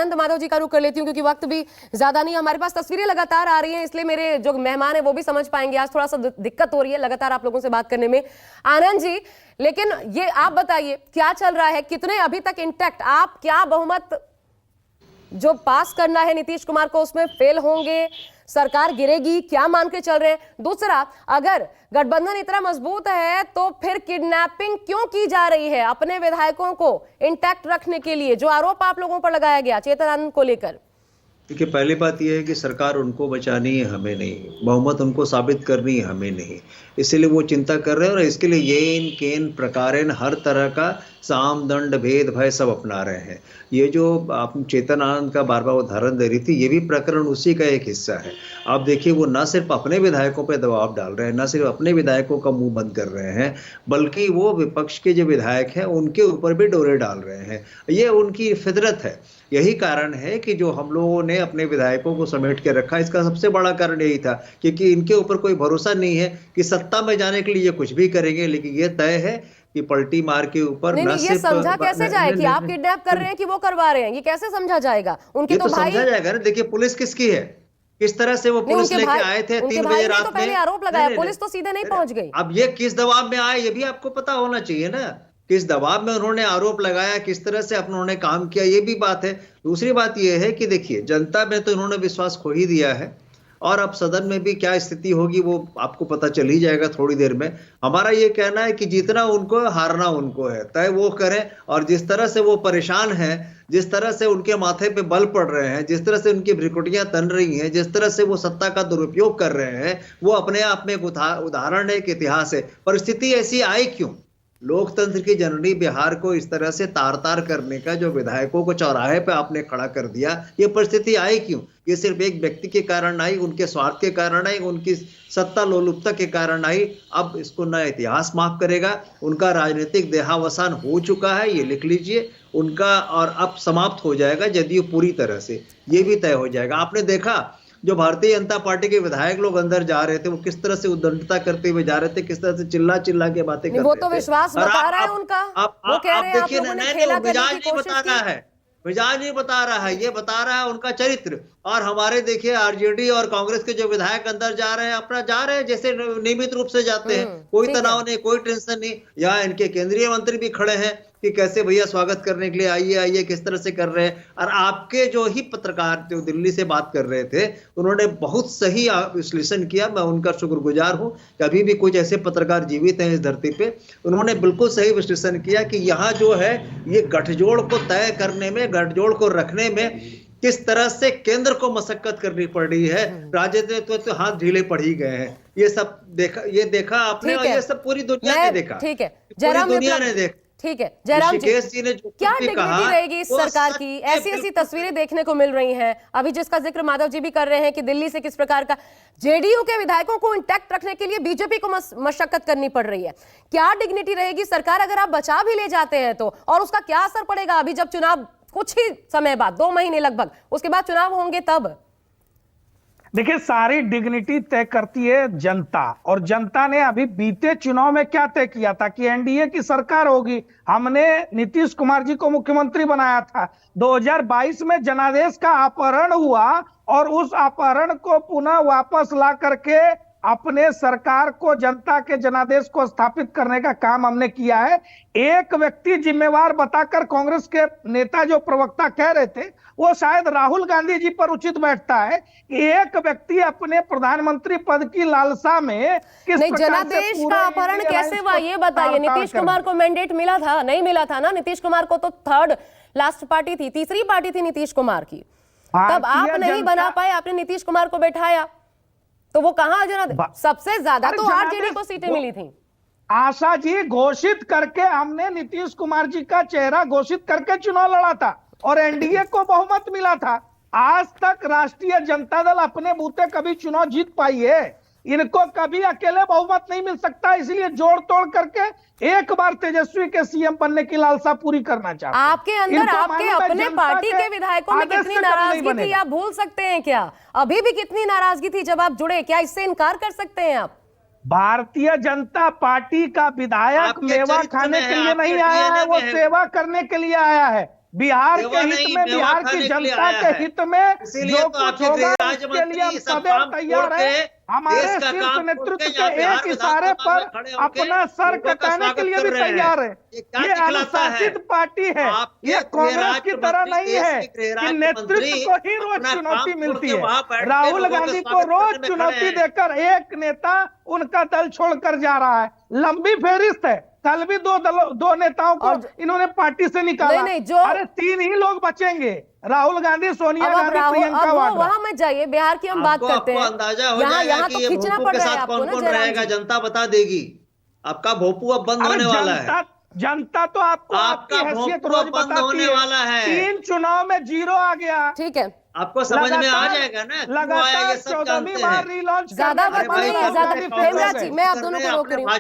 आनंद माधव जी का रुख कर लेती हूँ, क्योंकि वक्त भी ज्यादा नहीं, हमारे पास तस्वीरें लगातार आ रही हैं, इसलिए मेरे जो मेहमान है वो भी समझ पाएंगे। आज थोड़ा सा दिक्कत हो रही है लगातार आप लोगों से बात करने में, आनंद जी। लेकिन ये आप बताइए क्या चल रहा है, कितने अभी तक इंटैक्ट, आप क्या बहुमत जो पास करना है नीतीश कुमार को उसमें फेल होंगे, सरकार गिरेगी, क्या मान के चल रहे हैं? दूसरा, अगर गठबंधन इतना मजबूत है तो फिर किडनैपिंग क्यों की जा रही है अपने विधायकों को इंटैक्ट रखने के लिए, जो आरोप आप लोगों पर लगाया गया चेतन आनंद को लेकर? देखिए, पहली बात यह है कि सरकार उनको बचानी है, हमें नहीं। बहुमत उनको साबित करनी है, हमें नहीं। इसीलिए वो चिंता कर रहे हैं और इसके लिए येन केन प्रकारेण हर तरह का साम दंड भेद भय सब अपना रहे हैं। ये जो आप चेतन आनंद का बार बार उदाहरण दे रही थी, ये भी प्रकरण उसी का एक हिस्सा है। आप देखिए, वो न सिर्फ अपने विधायकों पर दबाव डाल रहे हैं, न सिर्फ अपने विधायकों का मुंह बंद कर रहे हैं, बल्कि वो विपक्ष के जो विधायक हैं उनके ऊपर भी डोरे डाल रहे हैं। ये उनकी फितरत है। यही कारण है कि जो हम लोगों ने अपने विधायकों को समेट के रखा, इसका सबसे बड़ा कारण यही था, क्योंकि इनके ऊपर कोई भरोसा नहीं है कि सत्ता में जाने के लिए ये कुछ भी करेंगे, लेकिन ये तय है कि पलटी मार के ऊपर नहीं, ये समझा कैसे जाए कि आप किडनैप कर रहे हैं कि वो करवा रहे हैं? ये कैसे समझा जाएगा? उनके तो भाई, समझा जाएगा ना। देखिए, पुलिस किसकी है, किस तरह से वो पुलिस लेके आए थे 3 बजे रात में, पहले आरोप लगाया, पुलिस तो सीधे नहीं पहुंच गई। अब ये किस दबाव में आए, ये भी आपको पता होना चाहिए ना, किस दबाव में उन्होंने आरोप लगाया, किस तरह से उन्होंने काम किया, ये भी बात है। दूसरी बात ये है कि देखिए, जनता में तो इन्होंने विश्वास खो ही दिया है, और अब सदन में भी क्या स्थिति होगी वो आपको पता चल ही जाएगा थोड़ी देर में। हमारा ये कहना है कि जीतना उनको है, हारना उनको है, तय वो करें। और जिस तरह से वो परेशान हैं, जिस तरह से उनके माथे पे बल पड़ रहे हैं, जिस तरह से उनकी भ्रिकुटियां तन रही हैं, जिस तरह से वो सत्ता का दुरुपयोग कर रहे हैं, वो अपने आप में एक उदाहरण है, एक इतिहास है। परिस्थिति ऐसी आई क्यों? लोकतंत्र की जननी बिहार को इस तरह से तार तार करने का, जो विधायकों को चौराहे पे आपने खड़ा कर दिया, ये परिस्थिति आई क्यों? ये सिर्फ एक व्यक्ति के कारण आई, उनके स्वार्थ के कारण आई, उनकी सत्ता लोलुपता के कारण आई। अब इसको नया इतिहास माफ करेगा। उनका राजनीतिक देहावसान हो चुका है, ये लिख लीजिए उनका, और अब समाप्त हो जाएगा जदयू पूरी तरह से, ये भी तय हो जाएगा। आपने देखा जो भारतीय जनता पार्टी के विधायक लोग अंदर जा रहे थे, वो किस तरह से उद्दंडता करते हुए जा रहे थे, किस तरह से चिल्ला चिल्ला के बातें कर रहे थे। वो तो विश्वास बता रहा है उनका, वो कह रहे हैं आप लोगों ने खेला करने की कोशिश की। मिजाज नहीं बता रहा है, ये बता रहा है उनका चरित्र। और हमारे देखिए आरजेडी और कांग्रेस के जो विधायक अंदर जा रहे हैं, अपना जा रहे हैं जैसे नियमित रूप से जाते हैं, कोई तनाव नहीं, कोई टेंशन नहीं। यहाँ इनके केंद्रीय मंत्री भी खड़े हैं कि कैसे भैया स्वागत करने के लिए आइए आइए, किस तरह से कर रहे हैं। और आपके जो ही पत्रकार जो दिल्ली से बात कर रहे थे, उन्होंने बहुत सही विश्लेषण किया, मैं उनका शुक्रगुजार हूं। कभी भी कुछ ऐसे पत्रकार जीवित हैं इस धरती पे, उन्होंने बिल्कुल सही विश्लेषण किया कि यहाँ जो है ये गठजोड़ को तय करने में, गठजोड़ को रखने में किस तरह से केंद्र को मशक्कत करनी पड़ रही है, राजनीतिक तो हाथ ढीले पड़ ही गए हैं। ये सब देखा आपने, और ये सब पूरी दुनिया ने देखा। ठीक है, पूरी दुनिया ने देखा। ठीक है जयराम जी, ने क्या डिग्निटी रहेगी इस सरकार की? ऐसी तस्वीरें देखने को मिल रही हैं अभी, जिसका जिक्र माधव जी भी कर रहे हैं कि दिल्ली से किस प्रकार का जेडीयू के विधायकों को इंटैक्ट रखने के लिए बीजेपी को मशक्कत करनी पड़ रही है। क्या डिग्निटी रहेगी सरकार अगर आप बचा भी ले जाते हैं तो, और उसका क्या असर पड़ेगा अभी जब चुनाव कुछ ही समय बाद, 2 महीने लगभग उसके बाद चुनाव होंगे तब? देखिए, सारी डिग्निटी तय करती है जनता, और जनता ने अभी बीते चुनाव में क्या तय किया था कि एनडीए की सरकार होगी। हमने नीतीश कुमार जी को मुख्यमंत्री बनाया था। 2022 में जनादेश का अपहरण हुआ, और उस अपहरण को पुनः वापस ला करके अपने सरकार को, जनता के जनादेश को स्थापित करने का काम हमने किया है। एक व्यक्ति जिम्मेवार बताकर कांग्रेस के नेता जो प्रवक्ता कह रहे थे, वो शायद राहुल गांधी जी पर उचित बैठता है कि एक व्यक्ति अपने प्रधानमंत्री पद की लालसा में किस नहीं, जनादेश का अपहरण कैसे हुआ ये बताइए। नीतीश कुमार को मैंडेट मिला था? नहीं मिला था ना। नीतीश कुमार को तो थर्ड लास्ट पार्टी थी, तीसरी पार्टी थी नीतीश कुमार की, तब आप नहीं बना पाए, आपने नीतीश कुमार को बैठाया, तो वो कहां जनादेश? सबसे ज्यादा तो आरजेडी को सीटें मिली थी। आशा जी, घोषित करके हमने नीतीश कुमार जी का चेहरा घोषित करके चुनाव लड़ा था, और एनडीए को बहुमत मिला था। आज तक राष्ट्रीय जनता दल अपने बूते कभी चुनाव जीत पाई है? इनको कभी अकेले बहुमत नहीं मिल सकता, इसलिए जोड़ तोड़ करके एक बार तेजस्वी के सीएम बनने की लालसा पूरी करना चाहते हैं। आपके अंदर, आपके अपने पार्टी के विधायकों में कितनी नाराजगी थी, आप भूल सकते हैं क्या? अभी भी कितनी नाराजगी थी जब आप जुड़े, क्या इससे इनकार कर सकते हैं आप? भारतीय जनता पार्टी का विधायक मेवा खाने के लिए नहीं आया है, वो सेवा करने के लिए आया है। बिहार के सेवा हित नहीं, में, मेवा बिहार खाने की के लिए जनता आया के है। हित में इसीलिए जो तो कुछ आपके होगा गृह उसके लिए हम मंत्री सब सदैव काम तैयार छोड़ हैं। के हमारे देश का शीर्ष काम छोड़ नेतृत्व के के यहाँ बिहार एक इशारे विधानसभा पर में खड़े होके अपना सर लोगों का कटाने के स्वागत लिए कर भी रहे हैं। तैयार है। ये क्या ये दिखलाता है? अनुशासित पार्टी है, आपके ये गृह कांग्रेस की राज्य तरह मंत्री, नहीं देश है के गृह कि राज्य नेतृत्व मंत्री को ही रोज अपना चुनौती काम मिलती छोड़ के है। वहां बैठ के राहुल लोगों का गांधी को स्वागत रोज करने में चुनौती खड़े हैं। देकर एक नेता उनका दल छोड़कर जा रहा है। लंबी फेहरिस्त है। कल भी दो नेताओं को इन्होंने पार्टी से निकाला। नहीं, जो अरे 3 ही लोग बचेंगे, राहुल गांधी, सोनिया अब आप गांधी, राहुल, प्रियंका अब वो वाड्रा। वहां मत जाइए, बिहार की हम बात आपको करते हैं। अंदाजा हो यहाँ जाएगा यहाँ कि तो ये खींचना भोपू पड़ के रहा है साथ आपको कौन ना कौन जयराम रहेगा, जी। जनता बता देगी। आपका भोपू अब बंद अरे होने वाला है। जनता तो आपको आपकी आपका हैसियत भोंपू रोज बंद बताती होने है। वाला है। 3 चुनाव में 0 आ गया। ठीक है, आपको समझ में आ लगातार- जाएगा ना क्यों आया, लगातार ये सब 14वीं जानते बार हैं। रीलॉन्च ज्यादा करने के वक्त बाद नहीं है, राहुल ज्यादा गांधी फेल हो प्रेमराज गए। जी, मैं आप दोनों को रोक रही हूँ।